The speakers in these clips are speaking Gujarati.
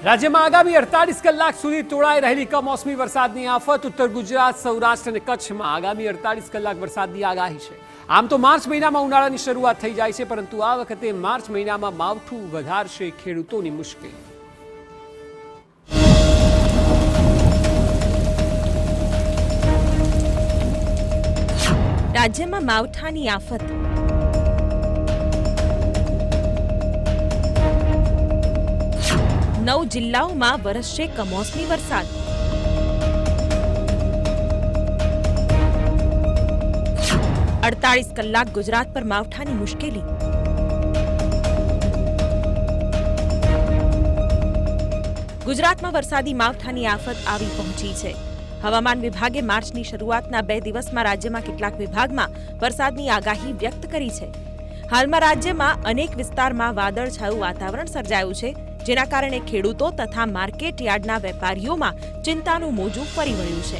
રાજ્યમાં આગામી 48 કલાક સુધી તોળાઈ રહેલી કમોસમી વરસાદની આફત ઉત્તર ગુજરાત, સૌરાષ્ટ્ર અને કચ્છમાં આગામી 48 કલાક વરસાદની આગાહી છે। આમ તો માર્ચ મહિનામાં ઉનાળાની શરૂઆત થઈ જાય છે, પરંતુ આ વખતે માર્ચ મહિનામાં માવઠું વધારશે ખેડૂતોની મુશ્કેલી। રાજ્યમાં માવઠાની આફત। નવ જિલ્લાઓમાં વરસશે કમોસમી વરસાદ। 48 કલાક ગુજરાત પર માવઠાની મુશ્કેલી। ગુજરાતમાં વરસાદી માવઠાની આફત આવી પહોંચી છે। હવામાન વિભાગે માર્ચની શરૂઆતના 2 દિવસમાં રાજ્યમાં કેટલાક વિભાગમાં વરસાદની આગાહી વ્યક્ત કરી છે। હાલમાં રાજ્યમાં અનેક વિસ્તારમાં વાદળછાયું વાતાવરણ સર્જાયું છે, જેના કારણે ખેડૂતો તથા માર્કેટ યાર્ડના વેપારીઓમાં ચિંતાનું મોજું ફરી વળ્યું છે।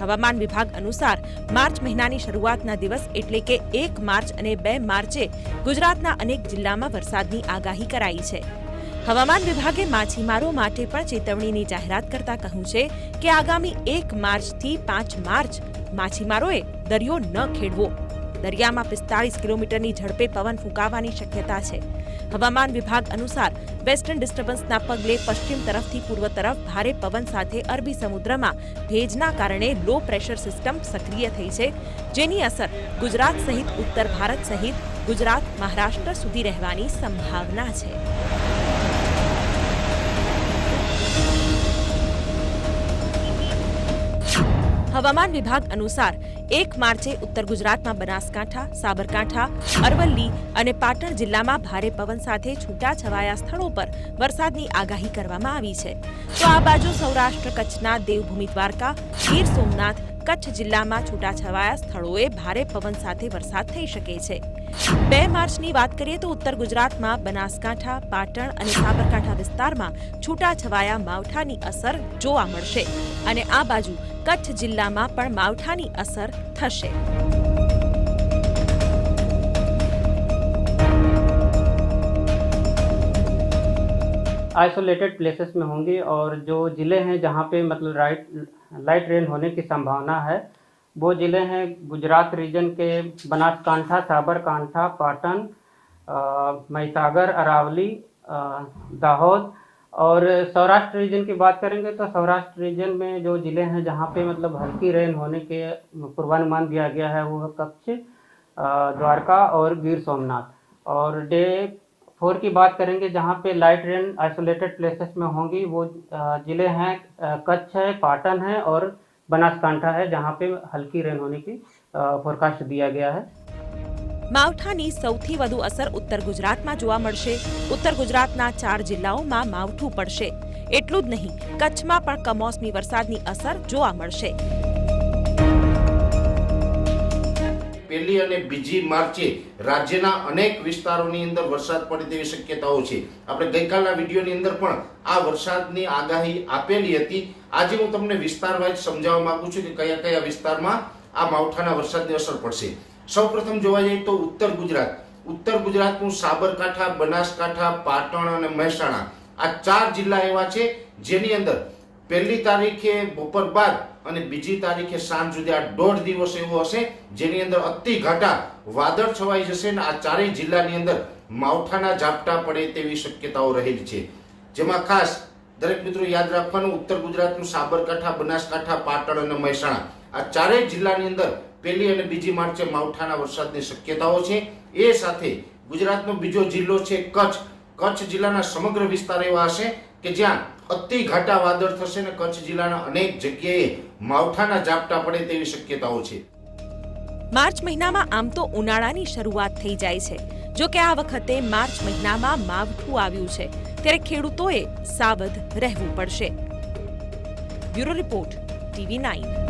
હવામાન વિભાગ અનુસાર માર્ચ મહિનાની શરૂઆતના દિવસ એટલે કે 1 માર્ચ અને 2 માર્ચે ગુજરાતના અનેક જિલ્લામાં વરસાદની આગાહી કરાઈ છે। હવામાન વિભાગે માછીમારો માટે પણ ચેતવણીની જાહેરાત કરતા કહ્યું છે કે આગામી 1 માર્ચથી 5 માર્ચ માછીમારોએ દરિયો ન ખેડવો। દરિયામાં 45 કિલોમીટરની ઝડપે પવન ફૂંકાવાની શક્યતા છે। હવામાન વિભાગ અનુસાર વેસ્ટર્ન ડિસ્ટર્બન્સના પગલે પશ્ચિમ તરફથી પૂર્વ તરફ ભારે પવન સાથે અરબી સમુદ્રમાં ભેજના કારણે લો પ્રેશર સિસ્ટમ સક્રિય થઈ છે, જેની અસર ગુજરાત સહિત ઉત્તર ભારત સહિત ગુજરાત, મહારાષ્ટ્ર સુધી રહેવાની સંભાવના છે। હવામાન વિભાગ અનુસાર 1 માર્ચે ઉત્તર ગુજરાતમાં બનાસકાંઠા, સાબરકાંઠા, અરવલ્લી અને પાટણ જિલ્લામાં ભારે પવન સાથે છૂટાછવાયા સ્થળો પર વરસાદની આગાહી કરવામાં આવી છે। તો આ બાજુ સૌરાષ્ટ્ર કચ્છના દેવભૂમિ દ્વારકા, ગીર સોમનાથ, કચ્છ જિલ્લામાં છૂટાછવાયા સ્થળોએ ભારે પવન સાથે વરસાદ થઈ શકે છે। 2 માર્ચની વાત કરીએ તો ઉત્તર ગુજરાતમાં બનાસકાંઠા, પાટણ અને સાબરકાંઠા વિસ્તારમાં છૂટાછવાયા માવઠાની અસર જોવા મળશે અને આ બાજુ કચ્છ જિલ્લામાં પણ માવઠાની અસર થશે। आइसोलेटेड प्लेसेस में होंगी और जो ज़िले हैं जहाँ पे मतलब लाइट रेन होने की संभावना है वो ज़िले हैं गुजरात रीजन के बनासकांठा, साबरकांठा, पाटन, महिसागर, अरावली, दाहोद। और सौराष्ट्र रीजन की बात करेंगे तो सौराष्ट्र रीजन में जो ज़िले हैं जहाँ पे मतलब हल्की रेन होने के पूर्वानुमान दिया गया है वो कच्छ, द्वारका और गिर सोमनाथ। और डे 4 की बात करेंगे जहाँ पे लाइट रेन आइसोलेटेड प्लेसेस में होंगी वो ज़िले हैं कच्छ है, पाटन है और बनासकांठा है, जहाँ पे हल्की रेन होने की फोरकास्ट दिया गया है। માવઠાની સૌથી વધુ અસર ઉત્તર ગુજરાતમાં જોવા મળશે। ઉત્તર ગુજરાતના 4 જિલ્લાઓમાં માવઠું પડશે। એટલું જ નહીં, કચ્છમાં પણ કમોસમી વરસાદની અસર જોવા મળશે। 1 અને 2 માર્ચે રાજ્યના અનેક વિસ્તારોની અંદર વરસાદ પડે તેવી શક્યતાઓ છે। આપણે ગઈકાલના વિડીયોની અંદર પણ આ વરસાદની આગાહી આપેલી હતી। આજે હું તમને વિસ્તાર વાઇઝ સમજાવવા માંગુ છું કે કયા કયા વિસ્તારમાં આ માવઠાના વરસાદની અસર પડશે। સૌપ્રથમ જોવા જઈએ તો ઉત્તર ગુજરાતનું સાબરકાંઠા, બનાસકાંઠા, પાટણ અને મહેસાણા આ 4 જિલ્લા એવા છે જેની અંદર 1 તારીખે બપોર બાદ અને 2 તારીખે સાંજ સુધી આ 1.5 દિવસ એવો હશે જેની અંદર અતિ ઘાટા વાદળ છવાઈ જશે અને આ 4 જિલ્લાની અંદર માવઠાના ઝાપટા પડે તેવી શક્યતાઓ રહેલી છે। જેમાં ખાસ દરેક મિત્રો યાદ રાખવાનું, ઉત્તર ગુજરાતનું સાબરકાંઠા, બનાસકાંઠા, પાટણ અને મહેસાણા આ 4 જિલ્લાની અંદર 1 અને 2 માર્ચે માવઠાના વરસાદની શક્યતાઓ છે। એ સાથે ગુજરાતનો બીજો જિલ્લો છે કચ્છ જિલ્લાના સમગ્ર વિસ્તાર એવા હશે કે જ્યાં અતિ ઘાટા વાદળ થશે અને કચ્છ જિલ્લાના અનેક જગ્યાએ માવઠાના ઝાપટા પડે તેવી શક્યતાઓ છે। માર્ચ મહિનામાં આમ તો ઉનાળાની શરૂઆત થઈ જાય છે, જો કે આ વખતે માર્ચ મહિનામાં માવઠું આવ્યું છે, ત્યારે ખેડૂતોએ સાવધ રહેવું પડશે। Bureau report, TV9।